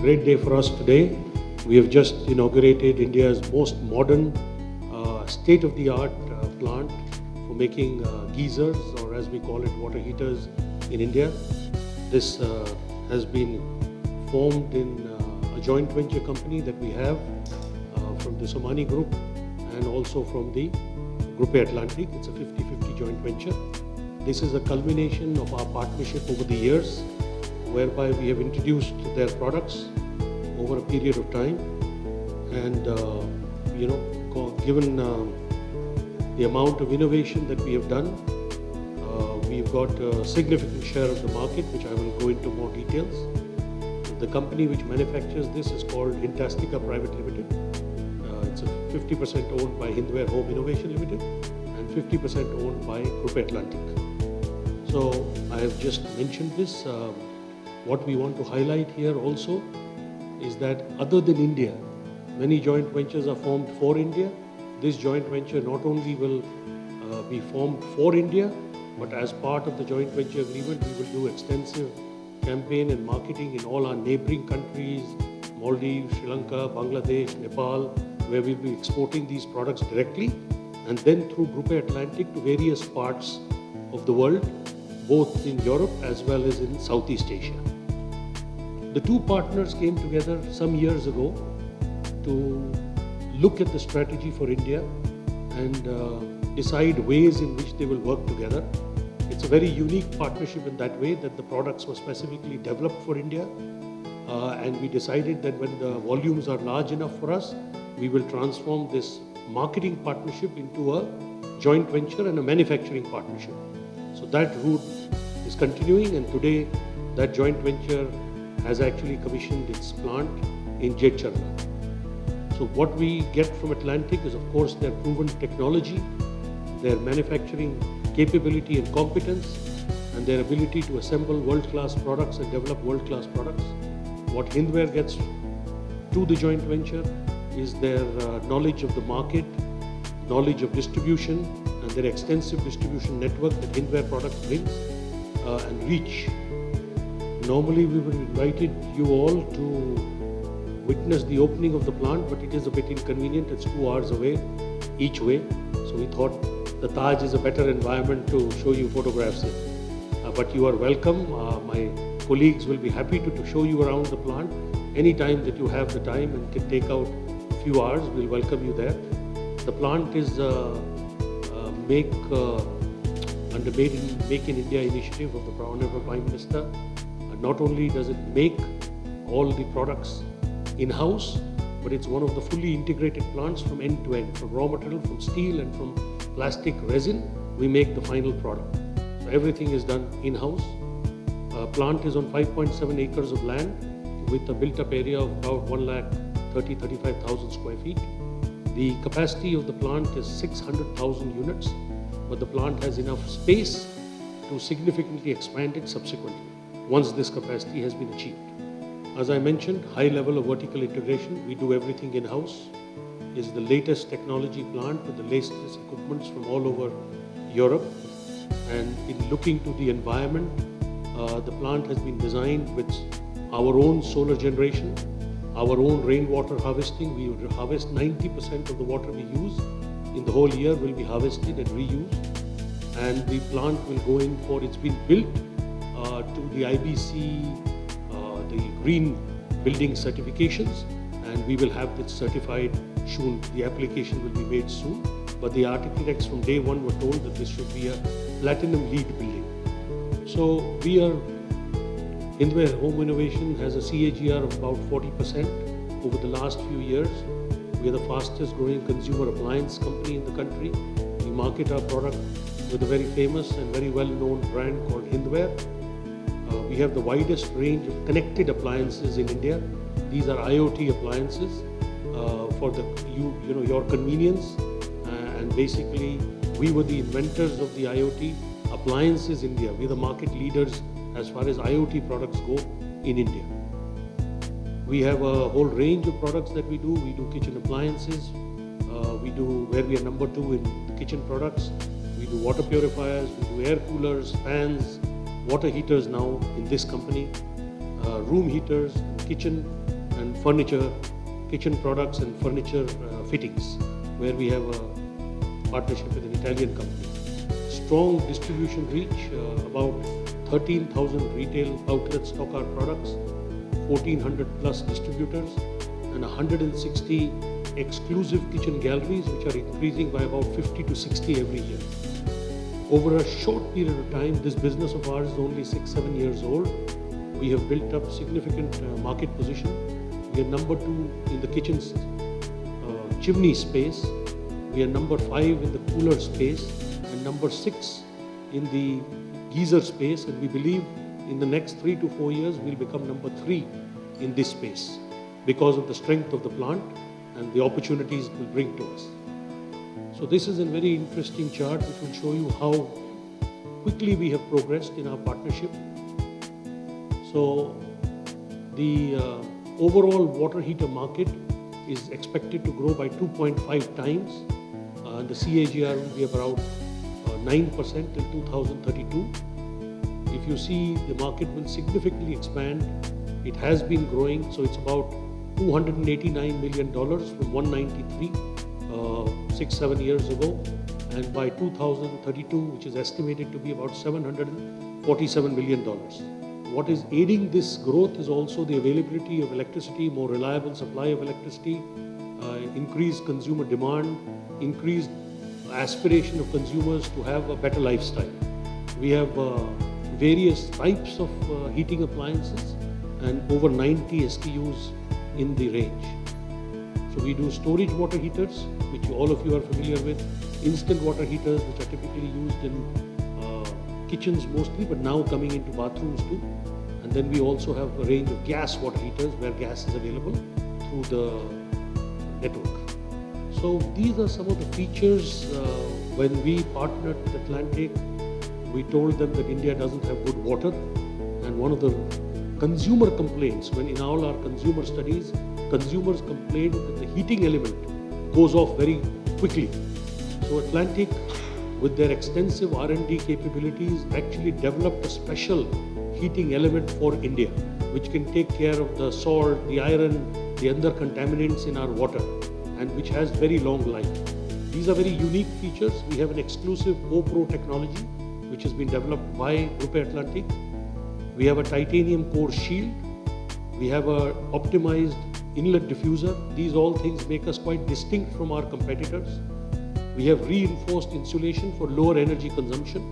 great day for us today. We have just inaugurated India's most modern, state-of-the-art plant for making geysers, or as we call it, water heaters in India. This has been formed in a joint venture company that we have from the Somani Group and also from the Gruppe Atlantic. It's a 50-50 joint venture. This is a culmination of our partnership over the years, whereby we have introduced their products over a period of time, and given the amount of innovation that we have done, we've got a significant share of the market, which I will go into more details. The company which manufactures this is called Hintastica Private Limited. It's 50% owned by Hindware Home Innovation Limited and 50% owned by Gruppe Atlantic. So I have just mentioned this. What we want to highlight here also is that other than India, many joint ventures are formed for India. This joint venture not only will be formed for India, but as part of the joint venture agreement, we will do extensive campaign and marketing in all our neighboring countries, Maldives, Sri Lanka, Bangladesh, Nepal, where we'll be exporting these products directly, and then through Gruppe Atlantic to various parts of the world, both in Europe as well as in Southeast Asia. The two partners came together some years ago to look at the strategy for India and decide ways in which they will work together. It's a very unique partnership in that way that the products were specifically developed for India, and we decided that when the volumes are large enough for us, we will transform this marketing partnership into a joint venture and a manufacturing partnership. So that route is continuing, and today that joint venture has actually commissioned its plant in Jadcherla. So what we get from Atlantic is, of course, their proven technology, their manufacturing capability and competence, and their ability to assemble world-class products and develop world-class products. What Hindware gets to the joint venture is their knowledge of the market, knowledge of distribution, and their extensive distribution network that Hindware products brings, and reach. Normally we would have invited you all to witness the opening of the plant, but it is a bit inconvenient. It's 2 hours away each way. So we thought the Taj is a better environment to show you photographs in. But you are welcome. My colleagues will be happy to show you around the plant. Anytime that you have the time and can take out a few hours, we'll welcome you there. The plant is under Make in India initiative of the Honorable Prime Minister. Not only does it make all the products in-house, but it's one of the fully integrated plants from end to end, from raw material, from steel and from plastic resin, we make the final product. So everything is done in-house. Plant is on 5.7 acres of land with a built-up area of about 1,35,000 square feet. The capacity of the plant is 600,000 units, but the plant has enough space to significantly expand it subsequently once this capacity has been achieved. As I mentioned, high level of vertical integration. We do everything in-house. It's the latest technology plant with the latest equipments from all over Europe. And in looking to the environment, the plant has been designed with our own solar generation, our own rainwater harvesting. We would harvest 90% of the water we use in the whole year will be harvested and reused. And the plant will go in for, it's been built to the IBC, the green building certifications, and we will have it certified soon. The application will be made soon, but the architects from day one were told that this should be a platinum LEED building. So we are, Hindware Home Innovation has a CAGR of about 40% over the last few years. We are the fastest growing consumer appliance company in the country. We market our product with a very famous and very well known brand called Hindware. We have the widest range of connected appliances in India. These are IoT appliances for your convenience. And basically, we were the inventors of the IoT appliances in India. We're the market leaders as far as IoT products go in India. We have a whole range of products that we do. We do kitchen appliances. Where we are number 2 in the kitchen products. We do water purifiers, we do air coolers, fans, water heaters now in this company, room heaters, kitchen and furniture, kitchen products and furniture fittings, where we have a partnership with an Italian company. Strong distribution reach, about 13,000 retail outlets stock our products, 1,400 plus distributors, and 160 exclusive kitchen galleries, which are increasing by about 50 to 60 every year. Over a short period of time, this business of ours is only 6-7 years old. We have built up significant market position. We are number 2 in the kitchen chimney space. We are number 5 in the cooler space and number 6 in the geyser space. And we believe in the next 3 to 4 years, we'll become number 3 in this space because of the strength of the plant and the opportunities it will bring to us. So this is a very interesting chart which will show you how quickly we have progressed in our partnership. So the overall water heater market is expected to grow by 2.5 times. The CAGR will be about 9% till 2032. If you see, the market will significantly expand. It has been growing, so it's about $289 million from 193 6-7 years ago, and by 2032, which is estimated to be about $747 million. What is aiding this growth is also the availability of electricity, more reliable supply of electricity, increased consumer demand, increased aspiration of consumers to have a better lifestyle. We have various types of heating appliances and over 90 SKUs in the range. So we do storage water heaters, which all of you are familiar with, instant water heaters, which are typically used in kitchens mostly, but now coming into bathrooms too. And then we also have a range of gas water heaters where gas is available through the network. So these are some of the features. When we partnered with Atlantic, we told them that India doesn't have good water, and one of the consumer complaints, when in all our consumer studies, consumers complained that the heating element goes off very quickly. So Atlantic, with their extensive R&D capabilities, actually developed a special heating element for India, which can take care of the salt, the iron, the other contaminants in our water, and which has very long life. These are very unique features. We have an exclusive GoPro technology, which has been developed by Grupo Atlantic. We have a titanium core shield. We have an optimized inlet diffuser. These all things make us quite distinct from our competitors. We have reinforced insulation for lower energy consumption,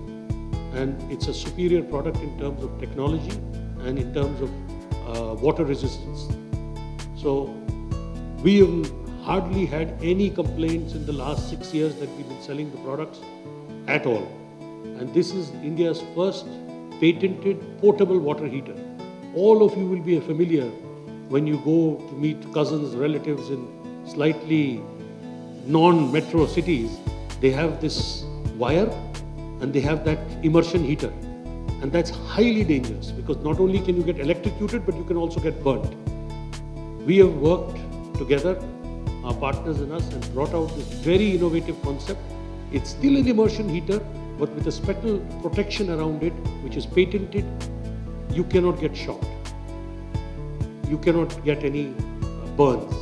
and it's a superior product in terms of technology and in terms of water resistance. So we have hardly had any complaints in the last 6 years that we've been selling the products at all. And this is India's first patented portable water heater. All of you will be familiar when you go to meet cousins, relatives in slightly non-metro cities. They have this wire and they have that immersion heater. And that's highly dangerous because not only can you get electrocuted, but you can also get burnt. We have worked together, our partners and us, and brought out this very innovative concept. It's still an immersion heater, but with a special protection around it, which is patented. You cannot get shocked. You cannot get any burns.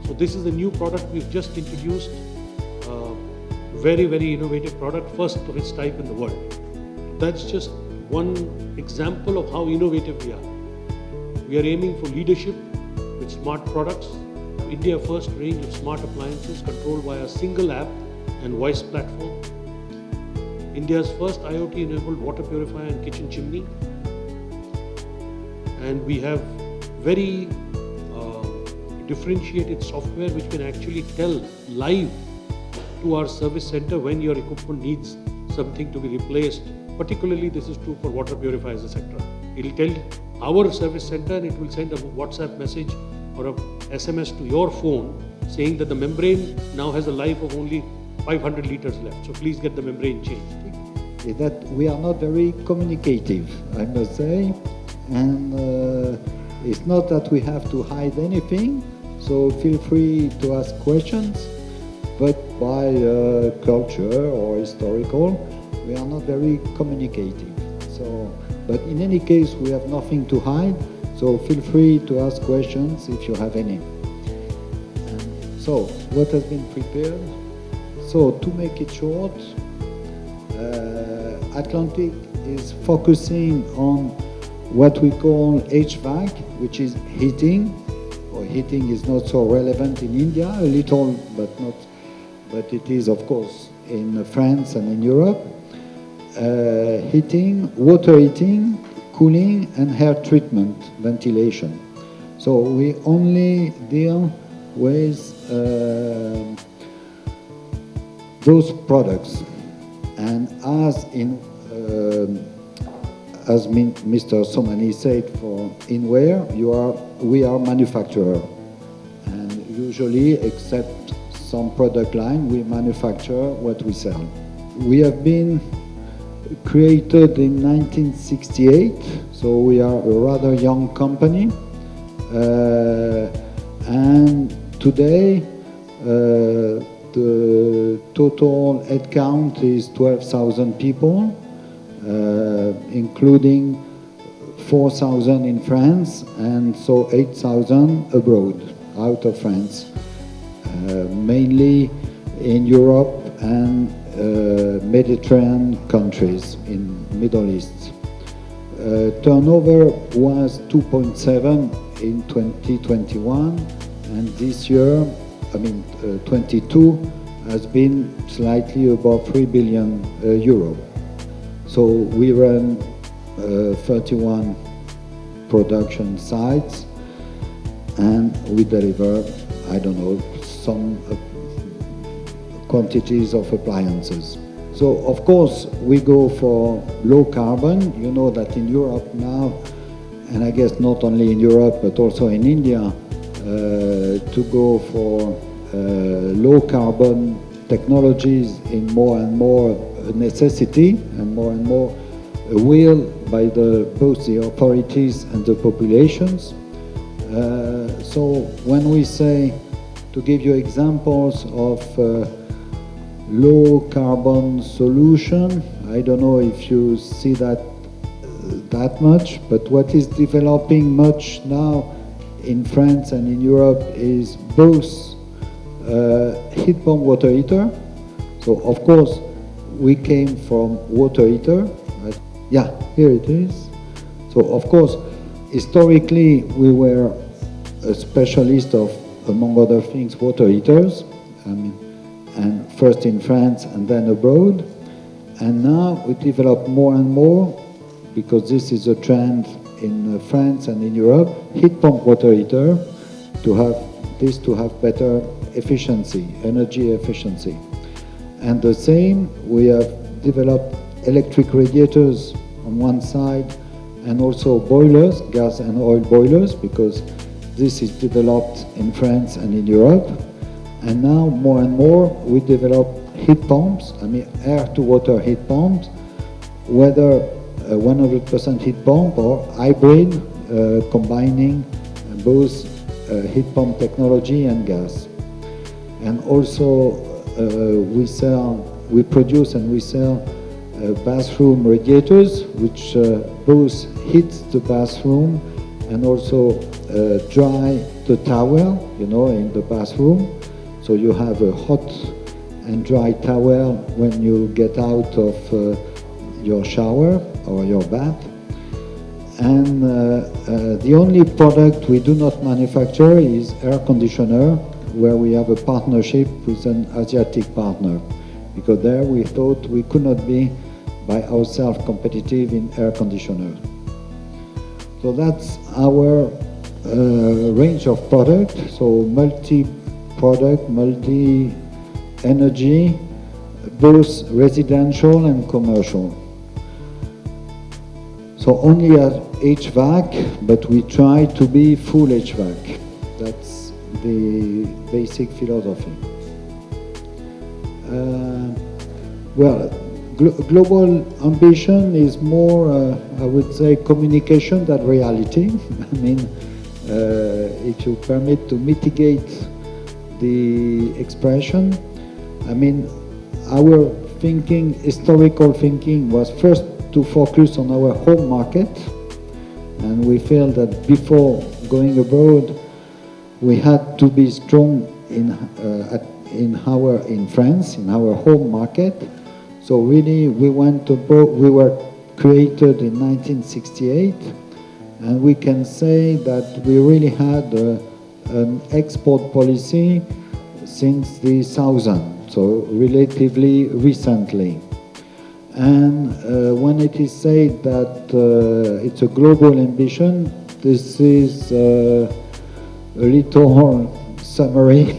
So this is a new product we've just introduced. Very, very innovative product, first of its type in the world. That's just one example of how innovative we are. We are aiming for leadership with smart products. India first range of smart appliances controlled by a single app and voice platform. India's first IoT-enabled water purifier and kitchen chimney. And we have very differentiated software which can actually tell live to our service center when your equipment needs something to be replaced. Particularly this is true for water purifiers, etc. It will tell our service center and it will send a WhatsApp message or a SMS to your phone saying that the membrane now has a life of only 500 liters left. So please get the membrane changed. Is that we are not very communicative, I must say, and it's not that we have to hide anything, so feel free to ask questions, but by culture or historical, we are not very communicative. So, but in any case, we have nothing to hide, So feel free to ask questions if you have any. So, what has been prepared? So, to make it short, Atlantic is focusing on what we call HVAC, which is heating. Or heating is not so relevant in India, a little, but it is, of course, in France and in Europe. Heating, water heating, cooling, and air treatment, ventilation. So we only deal with those products. And as Mr. Somani said, for Hindware, we are manufacturer. And usually, except some product line, we manufacture what we sell. We have been created in 1968, so we are a rather young company. And today, the total headcount is 12,000 people, including 4,000 in France, and so 8,000 abroad, out of France, mainly in Europe and Mediterranean countries in Middle East. Turnover was 2.7 in 2021, and this year, 22, has been slightly above 3 billion euro. So we run 31 production sites, and we deliver, some quantities of appliances. So of course we go for low carbon. You know that in Europe now, and I guess not only in Europe but also in India, to go for low carbon technologies in more and more necessity and more will by both the authorities and the populations. So when we say, to give you examples of low carbon solution, I don't know if you see that much, but what is developing much now in France and in Europe is both heat pump water heater. So of course we came from water heater. Right? Yeah, here it is. So of course historically we were a specialist of, among other things, water heaters. And first in France and then abroad. And now we develop more and more, because this is a trend in France and in Europe, heat pump water heater, to have better efficiency, energy efficiency. And the same, we have developed electric radiators on one side, and also boilers, gas and oil boilers, because this is developed in France and in Europe. And now more and more we develop heat pumps, air-to-water heat pumps, whether 100% heat pump or hybrid, combining both heat pump technology and gas. And also we produce and we sell bathroom radiators, which both heat the bathroom and also dry the towel, in the bathroom. So you have a hot and dry towel when you get out of your shower or your bath. And the only product we do not manufacture is air conditioner, where we have a partnership with an Asiatic partner, because there we thought we could not be by ourselves competitive in air conditioner. So that's our range of products. So multi-product, multi-energy, both residential and commercial. So only at HVAC, but we try to be full HVAC. That's the basic philosophy. Global ambition is more, I would say, communication than reality. If you permit to mitigate the expression, our thinking, historical thinking, was first to focus on our home market, And we feel that before going abroad, we had to be strong in France, in our home market. So really, we went abroad. We were created in 1968, and we can say that we really had an export policy since the 2000, so relatively recently. And when it is said that it's a global ambition, this is a little summary.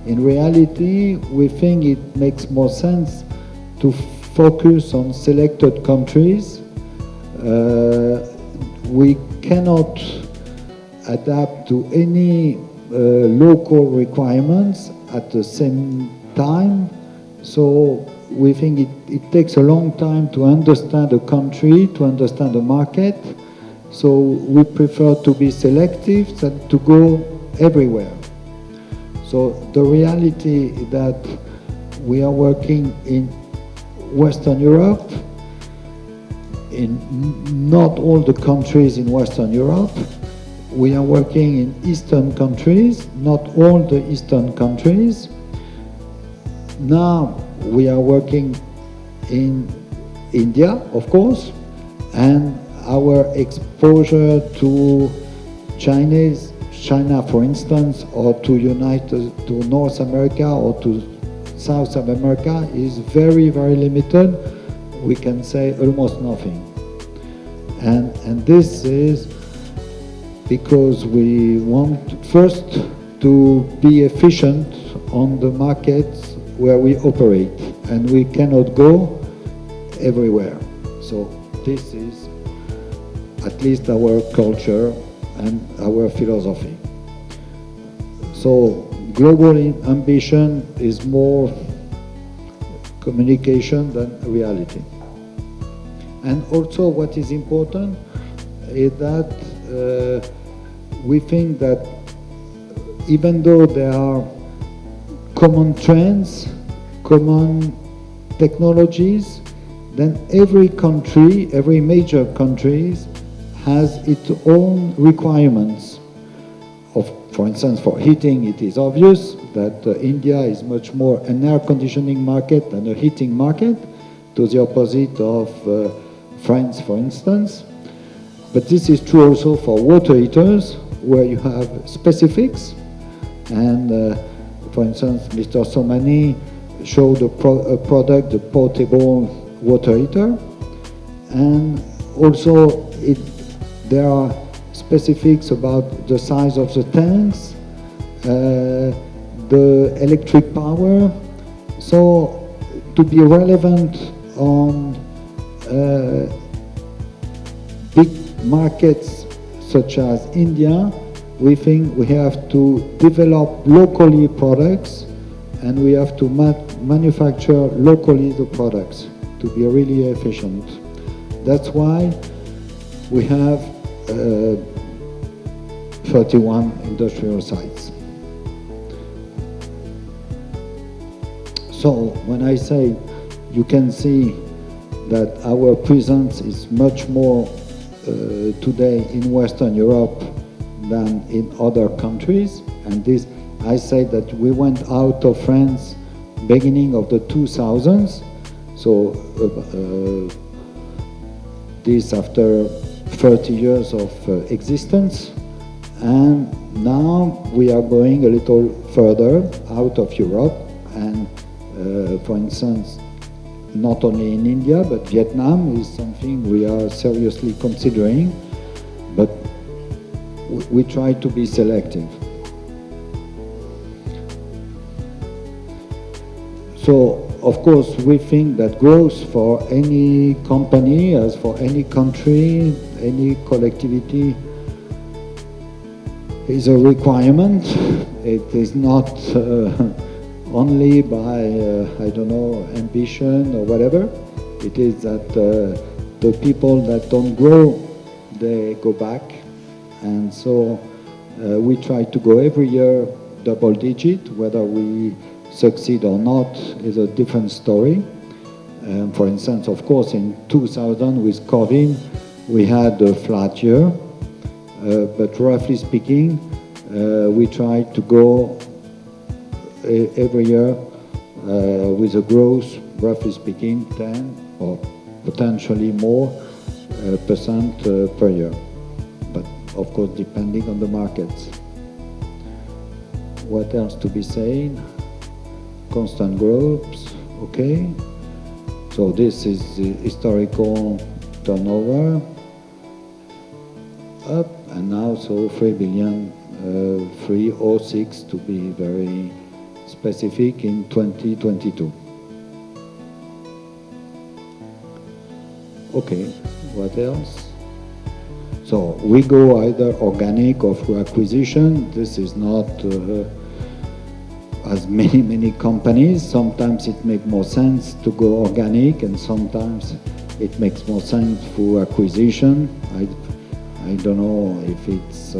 In reality, we think it makes more sense to focus on selected countries. We cannot adapt to any local requirements at the same time, so we think it takes a long time to understand a country, to understand a market, so we prefer to be selective than to go everywhere. So the reality is that we are working in Western Europe, in not all the countries in Western Europe. We are working in Eastern countries, not all the Eastern countries. Now we are working in India, of course, and our exposure to China, for instance, or to North America or to South America is very, very limited. We can say almost nothing. And this is because we want first to be efficient on the markets where we operate, and we cannot go everywhere. So this is at least our culture and our philosophy. So global ambition is more communication than reality. And also what is important is that we think that even though there are common trends, common technologies, then every country, every major country has its own requirements. For instance, for heating, it is obvious that India is much more an air conditioning market than a heating market, to the opposite of France, for instance. But this is true also for water heaters, where you have specifics. And for instance, Mr. Somani showed a product, a portable water heater. And also there are specifics about the size of the tanks, the electric power. So to be relevant on big markets such as India, we think we have to develop locally products, and we have to manufacture locally the products to be really efficient. That's why we have 31 industrial sites. So when I say, you can see that our presence is much more today in Western Europe than in other countries. And this, I say that we went out of France beginning of the 2000s. So this after 30 years of existence. And now we are going a little further out of Europe. And for instance, not only in India, but Vietnam is something we are seriously considering, but we try to be selective. So, of course, we think that growth for any company, as for any country, any collectivity, is a requirement. It is not only by, I don't know, ambition or whatever. It is that the people that don't grow, they go back. And so we try to go every year double digit. Whether we succeed or not is a different story. For instance, of course, in 2000 with COVID, we had a flat year. but roughly speaking, we try to go every year with a growth, roughly speaking, 10 or potentially more percent per year. But of course, depending on the markets. What else to be said? Constant growth, okay. So this is the historical turnover up, and now so 3 billion, 306 to be very specific in 2022. Okay, what else? So we go either organic or through acquisition. This is not as many companies. Sometimes it makes more sense to go organic, and sometimes it makes more sense through acquisition. I don't know if it's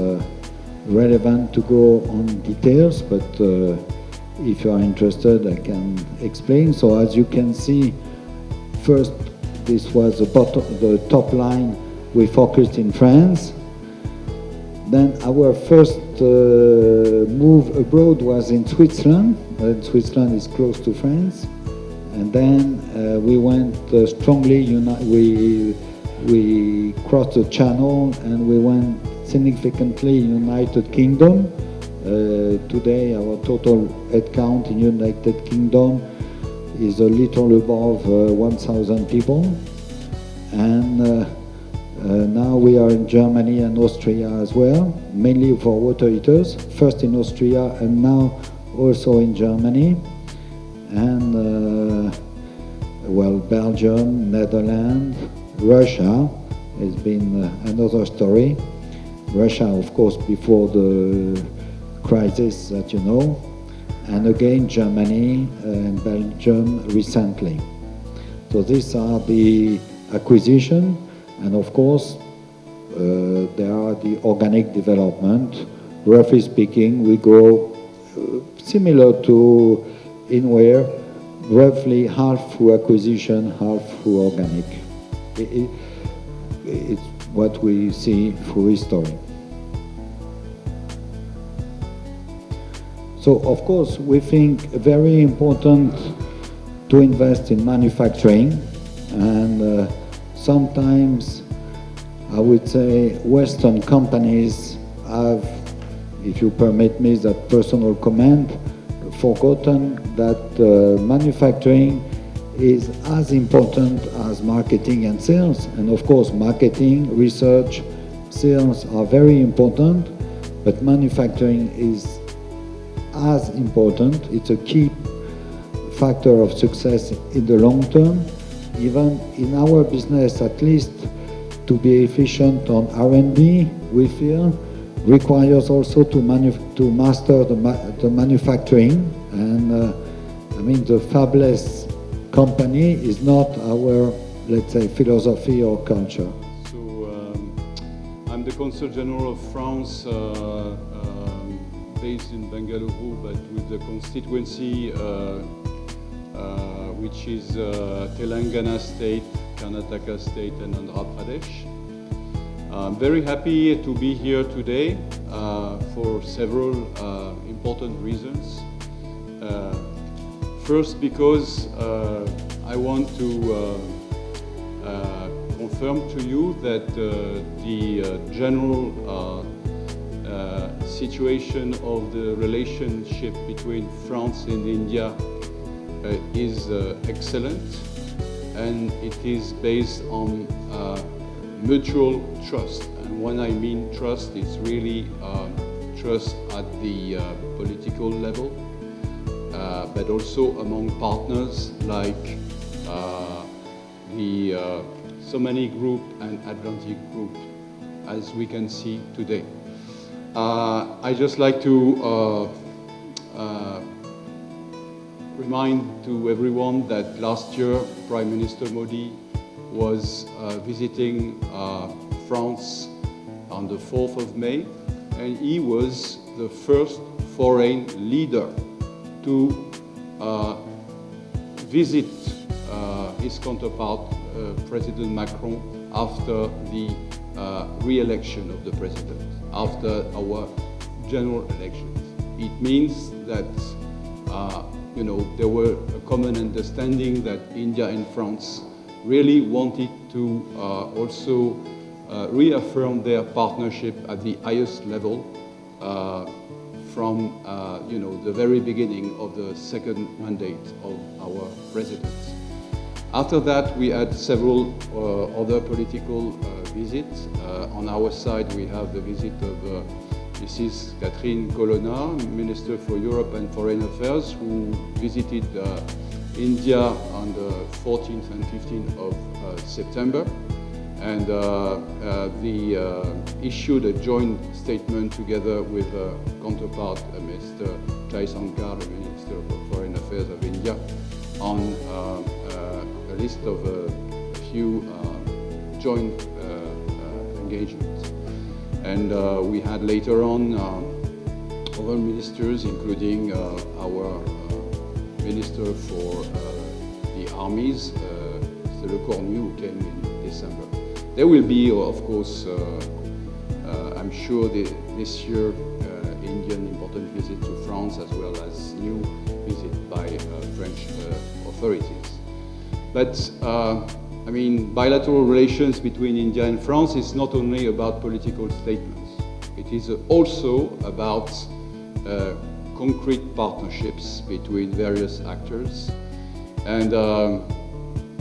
relevant to go on details, but if you are interested, I can explain. So as you can see, first, this was the top line. We focused in France. Then our first move abroad was in Switzerland. Switzerland is close to France. And then we went strongly, we crossed the channel and we went significantly United Kingdom. Today our total headcount in United Kingdom is a little above 1,000 people. And now we are in Germany and Austria as well, mainly for water heaters, first in Austria and now also in Germany. And well, Belgium, Netherlands, Russia has been another story. Russia, of course, before the crisis that you know, and again Germany and Belgium recently. So these are the acquisition, and of course there are the organic development. Roughly speaking, we go similar to Hindware, roughly half through acquisition, half through organic. It's what we see through history. So of course we think very important to invest in manufacturing, and sometimes I would say Western companies have, if you permit me that personal comment, forgotten that manufacturing is as important as marketing and sales. And of course marketing, research, sales are very important, but manufacturing is as important. It's a key factor of success in the long term. Even in our business, at least to be efficient on R&D, we feel requires also to master the manufacturing. And I mean, the fabless company is not our, let's say, philosophy or culture. So I'm the Consul General of France, based in Bengaluru, but with the constituency which is Telangana State, Karnataka State, and Andhra Pradesh. I'm very happy to be here today for several important reasons. First, because I want to confirm to you that the general situation of the relationship between France and India is excellent, and it is based on mutual trust. And when I mean trust, it's really trust at the political level, but also among partners like the Somani Group and Atlantic Group, as we can see today. I just like to remind to everyone that last year Prime Minister Modi was visiting France on the 4th of May, and he was the first foreign leader to visit his counterpart, President Macron, after the re-election of the president, after our general elections. It means that there were a common understanding that India and France really wanted to also reaffirm their partnership at the highest level from the very beginning of the second mandate of our president. After that, we had several other political visits. On our side, we have the visit of Mrs. Catherine Colonna, Minister for Europe and Foreign Affairs, who visited India on the 14th and 15th of September. And they issued a joint statement together with counterpart, Mr. Jadcherla, the Minister of Foreign Affairs of India, on a list of a few joint engagements. And we had later on other ministers, including our Minister for the Armies, Mr. Le Cornu, who came in December. There will be, of course, I'm sure this year, Indian important visit to France, as well as new visit by French authorities. But bilateral relations between India and France is not only about political statements. It is also about concrete partnerships between various actors. And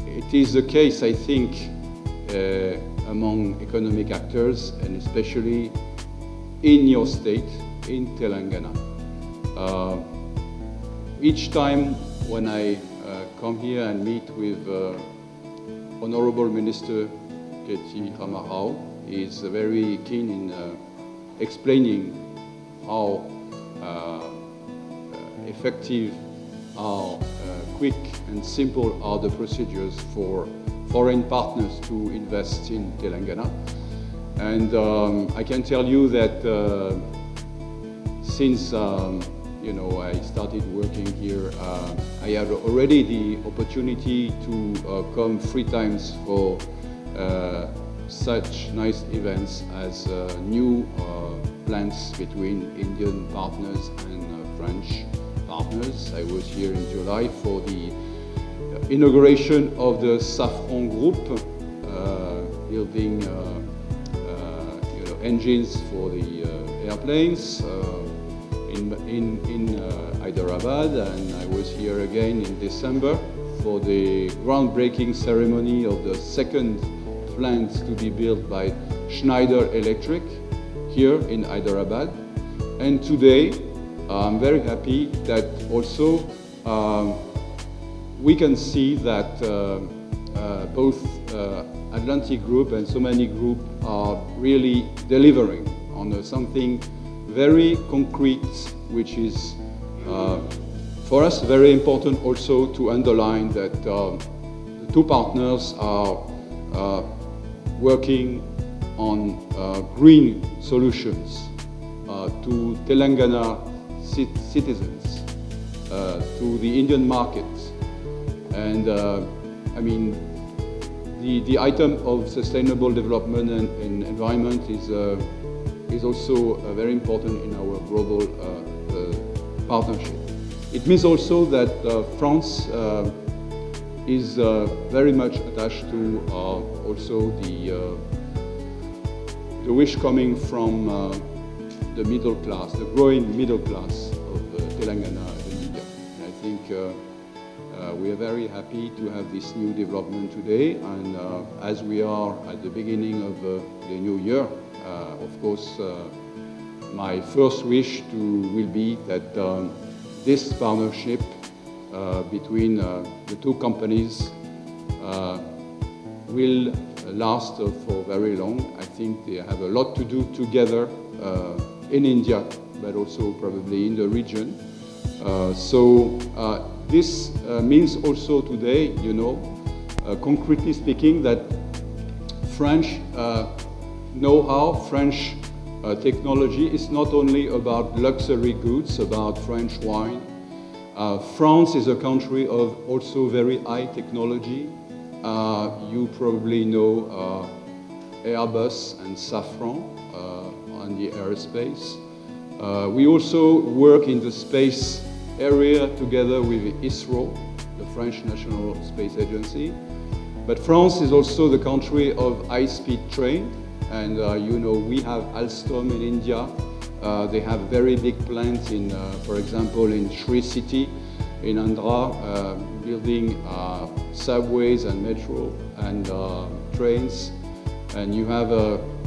it is the case, I think, among economic actors, and especially in your state, in Telangana. Each time when I come here and meet with Honorable Minister K.T. Ramarao, he is very keen in explaining how effective, how quick and simple are the procedures for foreign partners to invest in Telangana. And I can tell you that since I started working here, I had already the opportunity to come 3 times for such nice events as new plans between Indian partners and French partners. I was here in July for the inauguration of the Safran Group, building engines for the airplanes in Hyderabad, and I was here again in December for the groundbreaking ceremony of the second plant to be built by Schneider Electric here in Hyderabad. And today, I'm very happy that also we can see that both Atlantic Group and Somani Group are really delivering on something very concrete, which is for us very important also to underline that the 2 partners are working on green solutions to Telangana citizens, to the Indian market. And the item of sustainable development and environment is also very important in our global partnership. It means also that France is very much attached to also the wish coming from the middle class, the growing middle class of Telangana in India. And I think we are very happy to have this new development today, and as we are at the beginning of the new year, of course, my first wish will be that this partnership between the 2 companies will last for very long. I think they have a lot to do together in India, but also probably in the region. This means also today, concretely speaking, that French know-how, French technology is not only about luxury goods, about French wine. France is a country of also very high technology. You probably know Airbus and Safran on the aerospace. We also work in the space area together with ISRO, the French National Space Agency. But France is also the country of high-speed train, and you know, we have Alstom in India. They have very big plants in, for example, in Sri City, in Andhra, building subways and metro and trains. And you have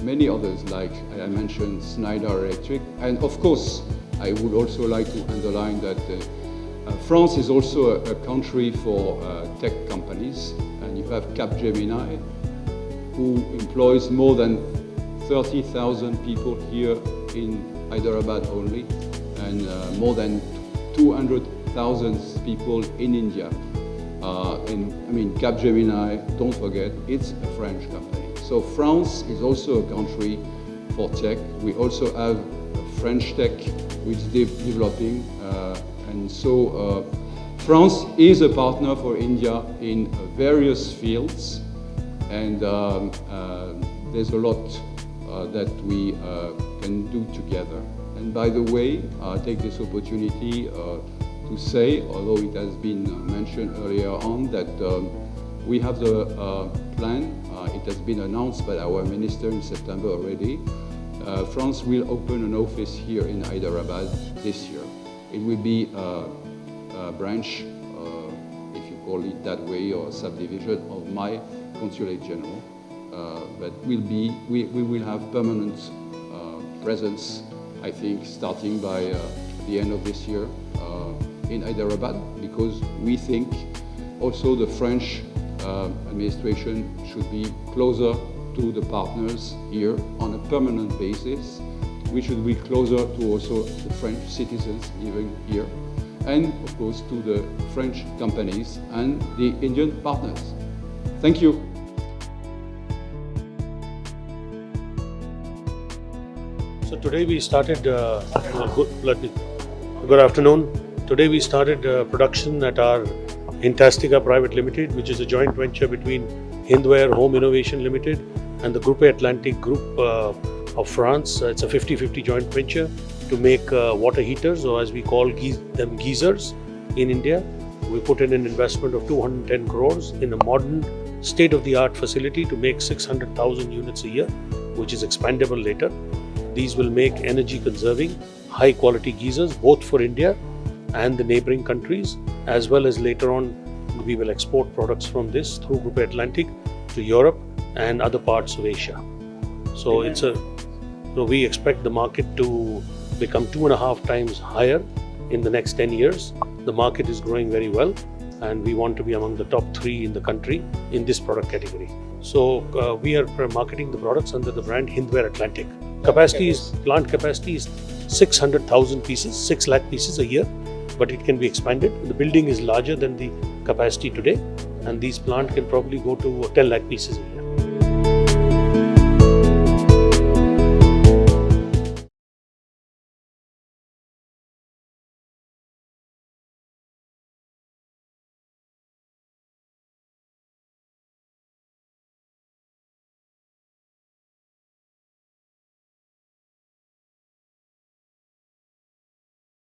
many others, like I mentioned, Schneider Electric. And of course, I would also like to underline that France is also a country for tech companies. And you have Capgemini, who employs more than 30,000 people here in Hyderabad only, and more than 200,000 people in India. And I mean, Capgemini, don't forget, it's a French company. So France is also a country for tech. We also have French tech, which is developing. And so France is a partner for India in various fields. And there's a lot that we can do together. And by the way, I take this opportunity to say, although it has been mentioned earlier on, that we have the plan. It has been announced by our minister in September already. France will open an office here in Hyderabad this year. It will be a branch, if you call it that way, or a subdivision of my consulate general. But we will have permanent presence, I think, starting by the end of this year in Hyderabad, because we think also the French administration should be closer to the partners here on a permanent basis. We should be closer to also the French citizens living here, and of course to the French companies and the Indian partners. Thank you. So today we started, good afternoon. Today we started production at our Hintastica Private Limited, which is a joint venture between Hindware Home Innovation Limited and the Groupe Atlantique Group of France. It's a 50-50 joint venture to make water heaters, or as we call them, geysers in India. We put in an investment of 210 crores in a modern state-of-the-art facility to make 600,000 units a year, which is expandable later. These will make energy-conserving, high-quality geysers, both for India and the neighboring countries, as well as later on we will export products from this through Groupe Atlantique to Europe and other parts of Asia. So we expect the market to become 2.5 times higher in the next 10 years. The market is growing very well, and we want to be among the top 3 in the country in this product category. So we are marketing the products under the brand Hindware Atlantic. Plant capacity is 600,000 pieces, 6 lakh pieces a year, but it can be expanded. The building is larger than the capacity today, and these plant can probably go to 10 lakh pieces a year.